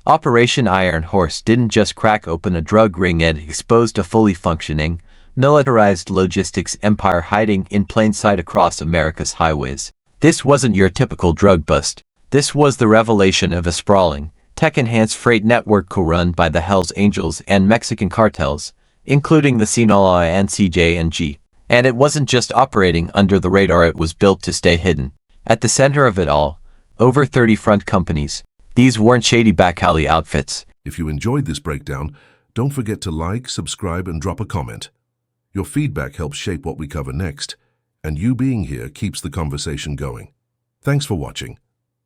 Operation Iron Horse didn't just crack open a drug ring, it exposed a fully functioning, militarized logistics empire hiding in plain sight across America's highways. This wasn't your typical drug bust. This was the revelation of a sprawling, tech-enhanced freight network co-run by the Hells Angels and Mexican cartels, including the Sinaloa and CJ&G. And it wasn't just operating under the radar, it was built to stay hidden. At the center of it all, over 30 front companies. These weren't shady back alley outfits. If you enjoyed this breakdown, don't forget to like, subscribe, and drop a comment. Your feedback helps shape what we cover next, and you being here keeps the conversation going. Thanks for watching.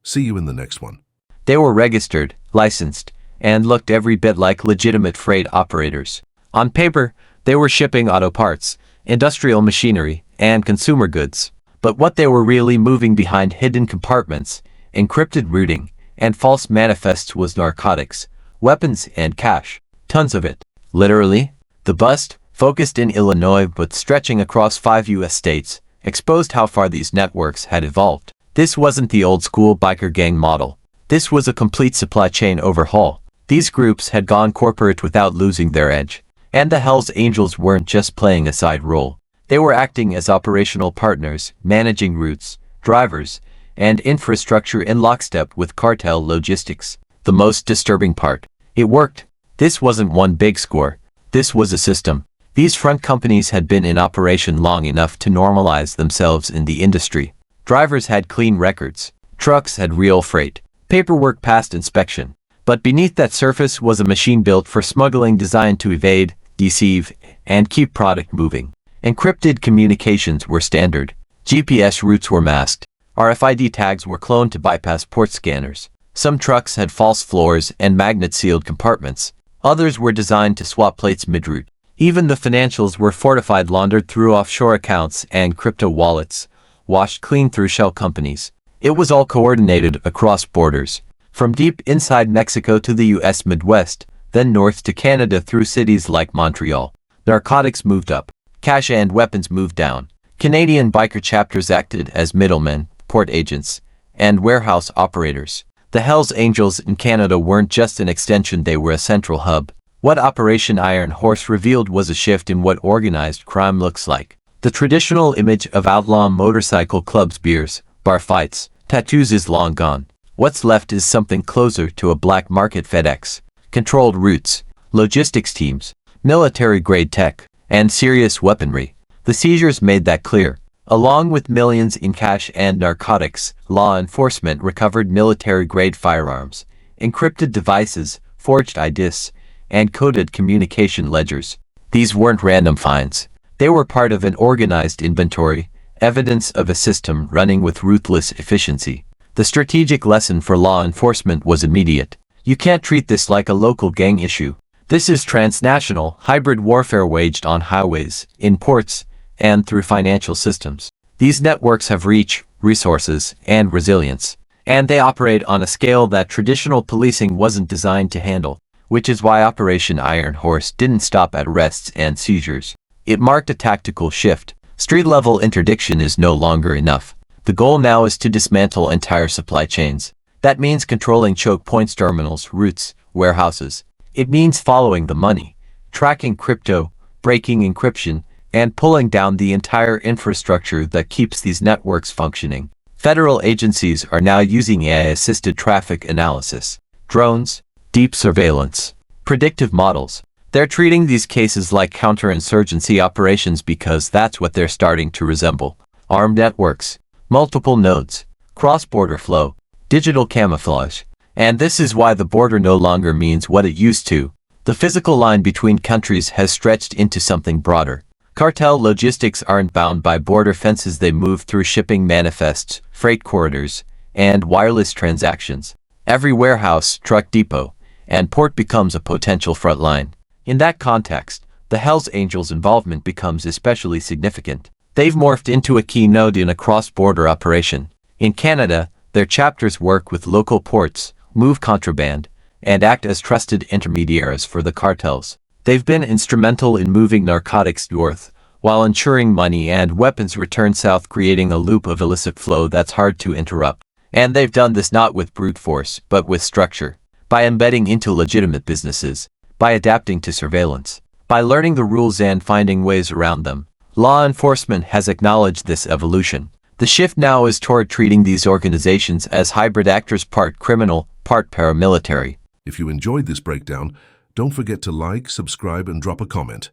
See you in the next one. They were registered, licensed, and looked every bit like legitimate freight operators. On paper, they were shipping auto parts, industrial machinery, and consumer goods. But what they were really moving behind hidden compartments, encrypted routing, and false manifests was narcotics, weapons, and cash. Tons of it. Literally, the bust, focused in Illinois but stretching across 5 U.S. states, exposed how far these networks had evolved. This wasn't the old-school biker gang model. This was a complete supply chain overhaul. These groups had gone corporate without losing their edge. And the Hells Angels weren't just playing a side role. They were acting as operational partners, managing routes, drivers, and infrastructure in lockstep with cartel logistics. The most disturbing part. It worked. This wasn't one big score. This was a system. These front companies had been in operation long enough to normalize themselves in the industry. Drivers had clean records. Trucks had real freight. Paperwork passed inspection. But beneath that surface was a machine built for smuggling, designed to evade, deceive, and keep product moving. Encrypted communications were standard. GPS routes were masked. RFID tags were cloned to bypass port scanners. Some trucks had false floors and magnet-sealed compartments. Others were designed to swap plates mid-route. Even the financials were fortified, laundered through offshore accounts and crypto wallets, washed clean through shell companies. It was all coordinated across borders, from deep inside Mexico to the U.S. Midwest, then north to Canada through cities like Montreal. Narcotics moved up. Cash and weapons moved down. Canadian biker chapters acted as middlemen, port agents, and warehouse operators. The Hells Angels in Canada weren't just an extension, they were a central hub. What Operation Iron Horse revealed was a shift in what organized crime looks like. The traditional image of outlaw motorcycle clubs, beers, bar fights, tattoos is long gone. What's left is something closer to a black market FedEx. Controlled routes, logistics teams, military-grade tech, and serious weaponry. The seizures made that clear. Along with millions in cash and narcotics, law enforcement recovered military-grade firearms, encrypted devices, forged IDs, and coded communication ledgers. These weren't random finds. They were part of an organized inventory, evidence of a system running with ruthless efficiency. The strategic lesson for law enforcement was immediate. You can't treat this like a local gang issue. This is transnational, hybrid warfare waged on highways, in ports, and through financial systems. These networks have reach, resources, and resilience. And they operate on a scale that traditional policing wasn't designed to handle, which is why Operation Iron Horse didn't stop at arrests and seizures. It marked a tactical shift. Street-level interdiction is no longer enough. The goal now is to dismantle entire supply chains. That means controlling choke points, terminals, routes, warehouses. It means following the money, tracking crypto, breaking encryption, and pulling down the entire infrastructure that keeps these networks functioning. Federal agencies are now using AI-assisted traffic analysis, drones, deep surveillance, predictive models. They're treating these cases like counterinsurgency operations because that's what they're starting to resemble. Armed networks, multiple nodes, cross-border flow, digital camouflage. And this is why the border no longer means what it used to. The physical line between countries has stretched into something broader. Cartel logistics aren't bound by border fences, they move through shipping manifests, freight corridors, and wireless transactions. Every warehouse, truck depot, and port becomes a potential front line. In that context, the Hells Angels' involvement becomes especially significant. They've morphed into a key node in a cross-border operation. In Canada, their chapters work with local ports, move contraband, and act as trusted intermediaries for the cartels. They've been instrumental in moving narcotics north, while ensuring money and weapons return south, creating a loop of illicit flow that's hard to interrupt. And they've done this not with brute force, but with structure. by embedding into legitimate businesses, by adapting to surveillance, by learning the rules and finding ways around them. Law enforcement has acknowledged this evolution. The shift now is toward treating these organizations as hybrid actors, part criminal, part paramilitary. If you enjoyed this breakdown, don't forget to like, subscribe, and drop a comment.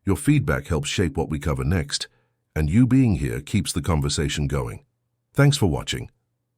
Your feedback helps shape what we cover next, and you being here keeps the conversation going. Thanks for watching.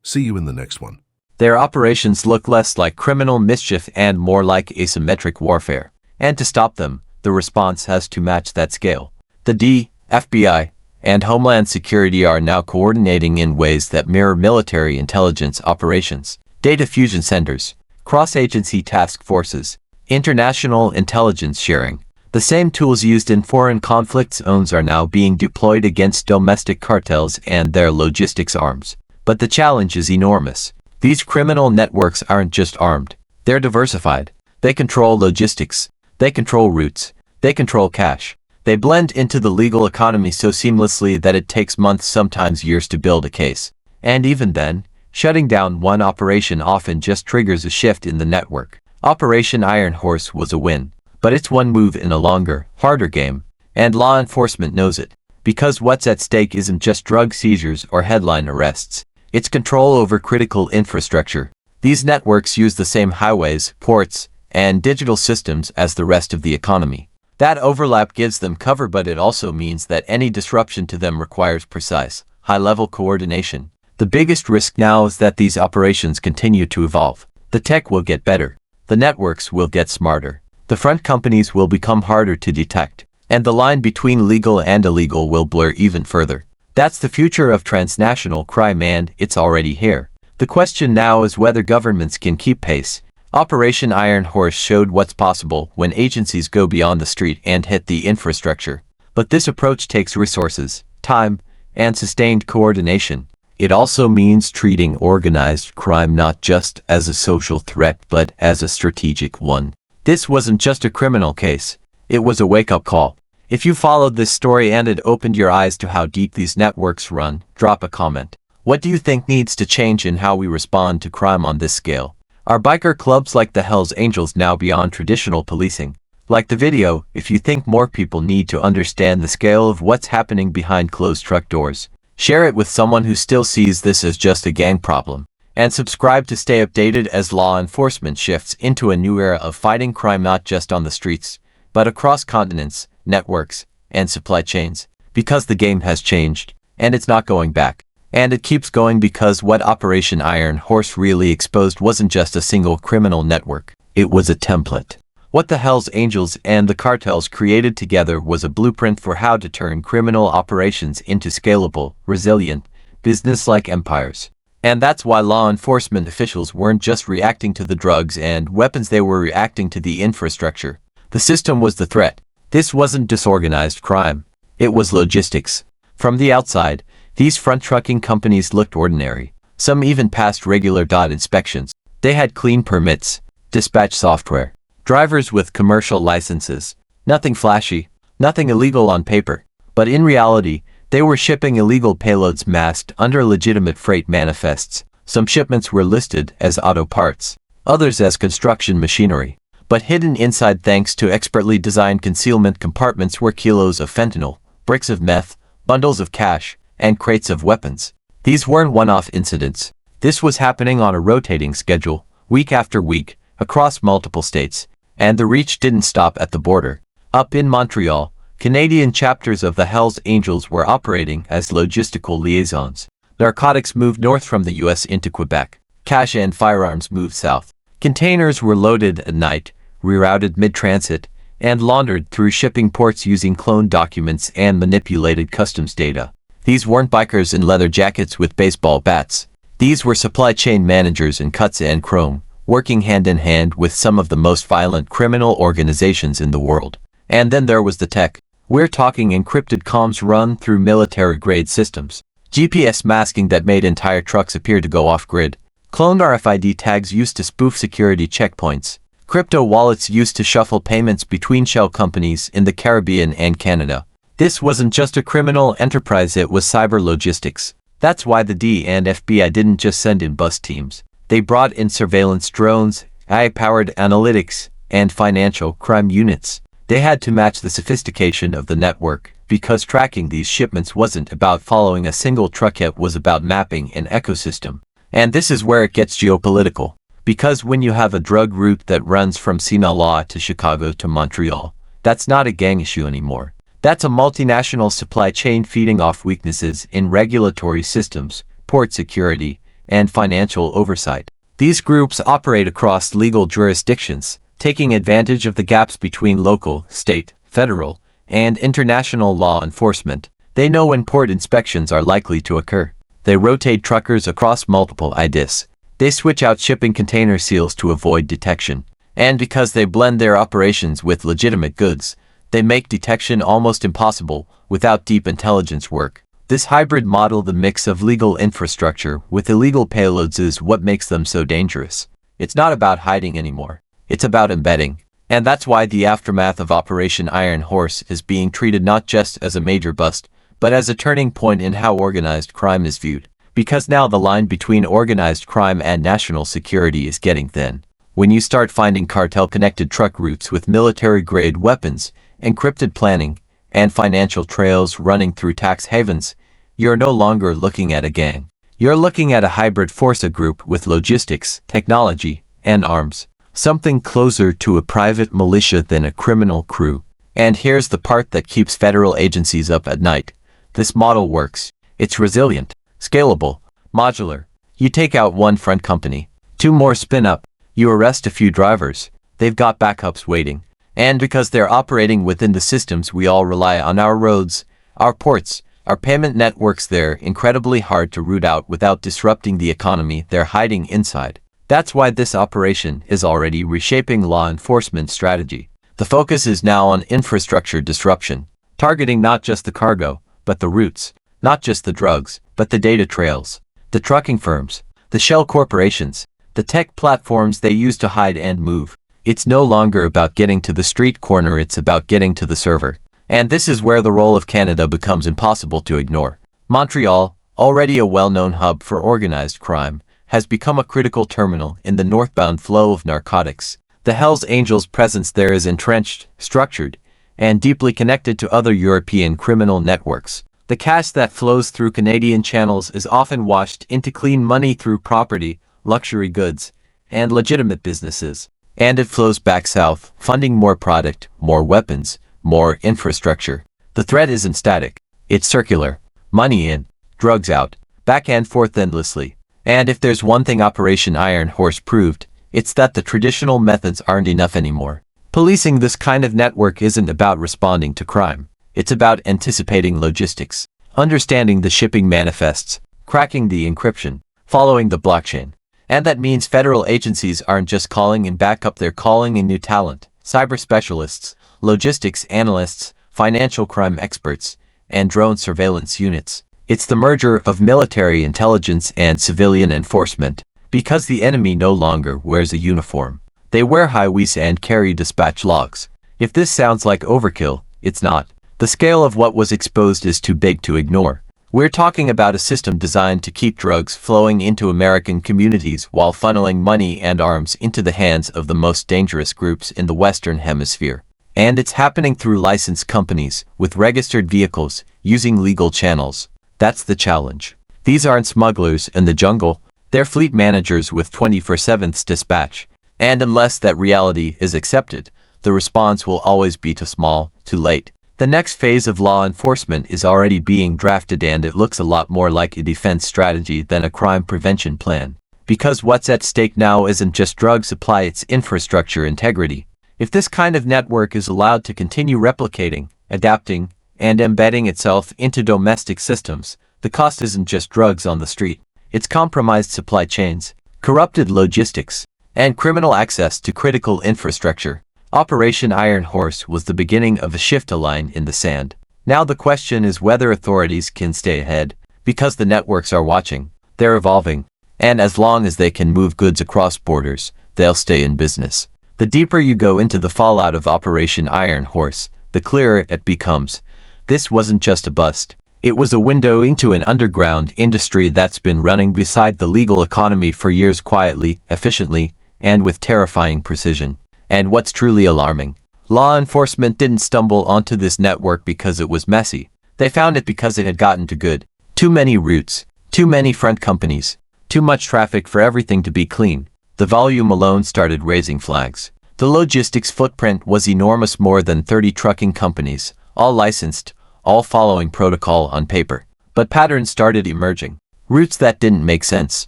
See you in the next one. Their operations look less like criminal mischief and more like asymmetric warfare. And to stop them, the response has to match that scale. The DEA, FBI, and Homeland Security are now coordinating in ways that mirror military intelligence operations. Data fusion centers, cross-agency task forces, international intelligence sharing. The same tools used in foreign conflict zones are now being deployed against domestic cartels and their logistics arms. But the challenge is enormous. These criminal networks aren't just armed. They're diversified. They control logistics. They control routes. They control cash. They blend into the legal economy so seamlessly that it takes months, sometimes years, to build a case. And even then, shutting down one operation often just triggers a shift in the network. Operation Iron Horse was a win, but it's one move in a longer, harder game, and law enforcement knows it. Because what's at stake isn't just drug seizures or headline arrests. It's control over critical infrastructure. These networks use the same highways, ports, and digital systems as the rest of the economy. That overlap gives them cover, but it also means that any disruption to them requires precise, high-level coordination. The biggest risk now is that these operations continue to evolve. The tech will get better. The networks will get smarter. The front companies will become harder to detect. And the line between legal and illegal will blur even further. That's the future of transnational crime, and it's already here. The question now is whether governments can keep pace. Operation Iron Horse showed what's possible when agencies go beyond the street and hit the infrastructure. But this approach takes resources, time, and sustained coordination. It also means treating organized crime not just as a social threat but as a strategic one. This wasn't just a criminal case. It was a wake-up call. If you followed this story and it opened your eyes to how deep these networks run, drop a comment. What do you think needs to change in how we respond to crime on this scale? Are biker clubs like the Hells Angels now beyond traditional policing? Like the video if you think more people need to understand the scale of what's happening behind closed truck doors. Share it with someone who still sees this as just a gang problem. And subscribe to stay updated as law enforcement shifts into a new era of fighting crime not just on the streets, but across continents, networks, and supply chains. Because the game has changed, and it's not going back. And it keeps going because what Operation Iron Horse really exposed wasn't just a single criminal network. It was a template. What the Hells Angels and the cartels created together was a blueprint for how to turn criminal operations into scalable, resilient, business-like empires. And that's why law enforcement officials weren't just reacting to the drugs and weapons, they were reacting to the infrastructure. The system was the threat. This wasn't disorganized crime. It was logistics. From the outside, these front trucking companies looked ordinary. Some even passed regular inspections. They had clean permits, dispatch software, drivers with commercial licenses. Nothing flashy, nothing illegal on paper. But in reality, they were shipping illegal payloads masked under legitimate freight manifests. Some shipments were listed as auto parts, others as construction machinery. But hidden inside, thanks to expertly designed concealment compartments, were kilos of fentanyl, bricks of meth, bundles of cash, and crates of weapons. These weren't one-off incidents. This was happening on a rotating schedule, week after week, across multiple states. And the reach didn't stop at the border. Up in Montreal, Canadian chapters of the Hells Angels were operating as logistical liaisons. Narcotics moved north from the US into Quebec. Cash and firearms moved south. Containers were loaded at night, rerouted mid-transit, and laundered through shipping ports using cloned documents and manipulated customs data. These weren't bikers in leather jackets with baseball bats. These were supply chain managers in cuts and chrome, working hand in hand with some of the most violent criminal organizations in the world. And then there was the tech. We're talking encrypted comms run through military-grade systems, GPS masking that made entire trucks appear to go off-grid, cloned RFID tags used to spoof security checkpoints, crypto wallets used to shuffle payments between shell companies in the Caribbean and Canada. This wasn't just a criminal enterprise, it was cyber logistics. That's why the DEA and FBI didn't just send in bus teams. They brought in surveillance drones, AI-powered analytics, and financial crime units. They had to match the sophistication of the network, because tracking these shipments wasn't about following a single truck, it was about mapping an ecosystem. And this is where it gets geopolitical. Because when you have a drug route that runs from Sinaloa to Chicago to Montreal, that's not a gang issue anymore. That's a multinational supply chain feeding off weaknesses in regulatory systems, port security, and financial oversight. These groups operate across legal jurisdictions, taking advantage of the gaps between local, state, federal, and international law enforcement. They know when port inspections are likely to occur. They rotate truckers across multiple IDs. They switch out shipping container seals to avoid detection. And because they blend their operations with legitimate goods, they make detection almost impossible without deep intelligence work. This hybrid model, the mix of legal infrastructure with illegal payloads, is what makes them so dangerous. It's not about hiding anymore. It's about embedding. And that's why the aftermath of Operation Iron Horse is being treated not just as a major bust, but as a turning point in how organized crime is viewed. Because now the line between organized crime and national security is getting thin. When you start finding cartel-connected truck routes with military-grade weapons, encrypted planning, and financial trails running through tax havens, you're no longer looking at a gang. You're looking at a hybrid force, a group with logistics, technology, and arms. Something closer to a private militia than a criminal crew. And here's the part that keeps federal agencies up at night. This model works. It's resilient, scalable, modular. You take out one front company, two more spin up. You arrest a few drivers. They've got backups waiting. And because they're operating within the systems we all rely on, our roads, our ports, our payment networks, they're incredibly hard to root out without disrupting the economy they're hiding inside. That's why this operation is already reshaping law enforcement strategy. The focus is now on infrastructure disruption, targeting not just the cargo, but the routes, not just the drugs, but the data trails, the trucking firms, the shell corporations, the tech platforms they use to hide and move. It's no longer about getting to the street corner, it's about getting to the server. And this is where the role of Canada becomes impossible to ignore. Montreal, already a well-known hub for organized crime, has become a critical terminal in the northbound flow of narcotics. The Hells Angels' presence there is entrenched, structured, and deeply connected to other European criminal networks. The cash that flows through Canadian channels is often washed into clean money through property, luxury goods, and legitimate businesses. And it flows back south, funding more product, more weapons, more infrastructure. The threat isn't static. It's circular. Money in, drugs out, back and forth endlessly. And if there's one thing Operation Iron Horse proved, it's that the traditional methods aren't enough anymore. Policing this kind of network isn't about responding to crime. It's about anticipating logistics, understanding the shipping manifests, cracking the encryption, following the blockchain. And that means federal agencies aren't just calling in backup, they're calling in new talent, cyber specialists, logistics analysts, financial crime experts, and drone surveillance units. It's the merger of military intelligence and civilian enforcement, because the enemy no longer wears a uniform. They wear high-vis and carry dispatch logs. If this sounds like overkill, it's not. The scale of what was exposed is too big to ignore. We're talking about a system designed to keep drugs flowing into American communities while funneling money and arms into the hands of the most dangerous groups in the Western Hemisphere. And it's happening through licensed companies, with registered vehicles, using legal channels. That's the challenge. These aren't smugglers in the jungle, they're fleet managers with 24/7 dispatch. And unless that reality is accepted, the response will always be too small, too late. The next phase of law enforcement is already being drafted, and it looks a lot more like a defense strategy than a crime prevention plan. Because what's at stake now isn't just drug supply, it's infrastructure integrity. If this kind of network is allowed to continue replicating, adapting, and embedding itself into domestic systems, the cost isn't just drugs on the street. It's compromised supply chains, corrupted logistics, and criminal access to critical infrastructure. Operation Iron Horse was the beginning of a shift, a line in the sand. Now the question is whether authorities can stay ahead, because the networks are watching, they're evolving, and as long as they can move goods across borders, they'll stay in business. The deeper you go into the fallout of Operation Iron Horse, the clearer it becomes. This wasn't just a bust. It was a window into an underground industry that's been running beside the legal economy for years, quietly, efficiently, and with terrifying precision. And what's truly alarming, law enforcement didn't stumble onto this network because it was messy. They found it because it had gotten too good. Too many routes, too many front companies, too much traffic for everything to be clean. The volume alone started raising flags. The logistics footprint was enormous, more than 30 trucking companies, all licensed, all following protocol on paper. But patterns started emerging. Routes that didn't make sense.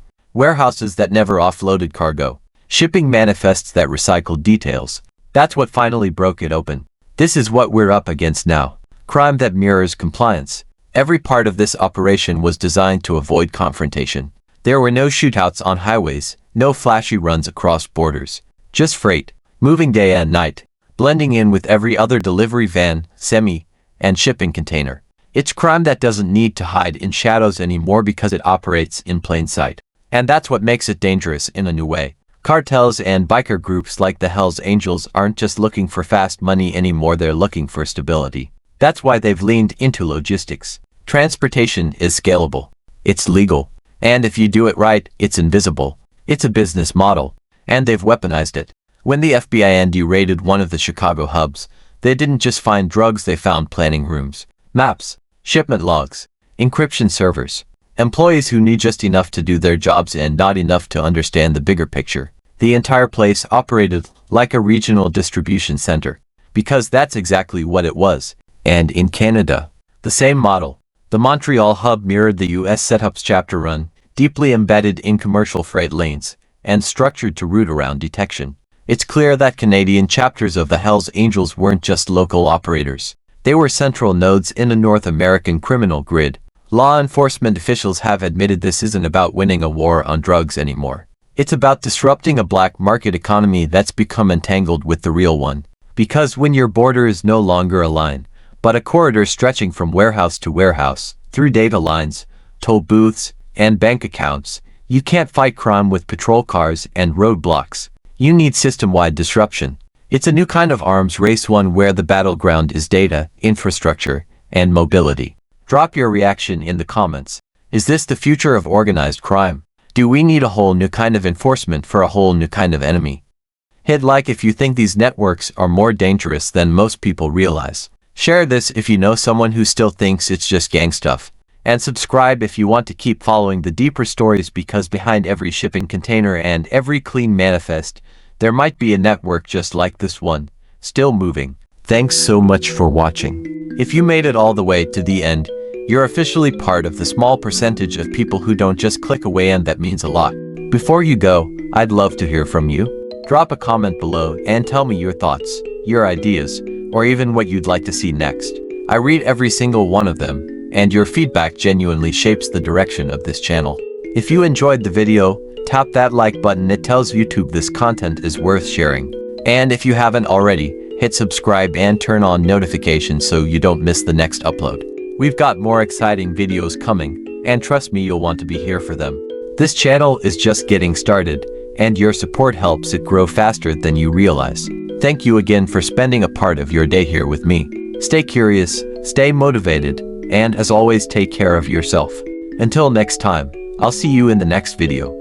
Warehouses that never offloaded cargo. Shipping manifests that recycled details. That's what finally broke it open. This is what we're up against now. Crime that mirrors compliance. Every part of this operation was designed to avoid confrontation. There were no shootouts on highways, no flashy runs across borders. Just freight, moving day and night, blending in with every other delivery van, semi, and shipping container. It's crime that doesn't need to hide in shadows anymore because it operates in plain sight. And that's what makes it dangerous in a new way. Cartels and biker groups like the Hells Angels aren't just looking for fast money anymore, they're looking for stability. That's why they've leaned into logistics. Transportation is scalable. It's legal. And if you do it right, it's invisible. It's a business model. And they've weaponized it. When the FBI raided one of the Chicago hubs, they didn't just find drugs, they found planning rooms, maps, shipment logs, encryption servers, employees who knew just enough to do their jobs and not enough to understand the bigger picture. The entire place operated like a regional distribution center, because that's exactly what it was. And in Canada, the same model. The Montreal hub mirrored the US setup's chapter run, deeply embedded in commercial freight lanes, and structured to route around detection. It's clear that Canadian chapters of the Hells Angels weren't just local operators. They were central nodes in a North American criminal grid. Law enforcement officials have admitted this isn't about winning a war on drugs anymore. It's about disrupting a black market economy that's become entangled with the real one. Because when your border is no longer a line, but a corridor stretching from warehouse to warehouse, through data lines, toll booths, and bank accounts, you can't fight crime with patrol cars and roadblocks. You need system-wide disruption. It's a new kind of arms race, one where the battleground is data, infrastructure, and mobility. Drop your reaction in the comments. Is this the future of organized crime? Do we need a whole new kind of enforcement for a whole new kind of enemy? Hit like if you think these networks are more dangerous than most people realize. Share this if you know someone who still thinks it's just gang stuff. And subscribe if you want to keep following the deeper stories, because behind every shipping container and every clean manifest, there might be a network just like this one, still moving. Thanks so much for watching. If you made it all the way to the end, you're officially part of the small percentage of people who don't just click away, and that means a lot. Before you go, I'd love to hear from you. Drop a comment below and tell me your thoughts, your ideas, or even what you'd like to see next. I read every single one of them, and your feedback genuinely shapes the direction of this channel. If you enjoyed the video, tap that like button. It tells YouTube this content is worth sharing. And if you haven't already, hit subscribe and turn on notifications so you don't miss the next upload. We've got more exciting videos coming, and trust me, you'll want to be here for them. This channel is just getting started, and your support helps it grow faster than you realize. Thank you again for spending a part of your day here with me. Stay curious, stay motivated, and as always, take care of yourself. Until next time, I'll see you in the next video.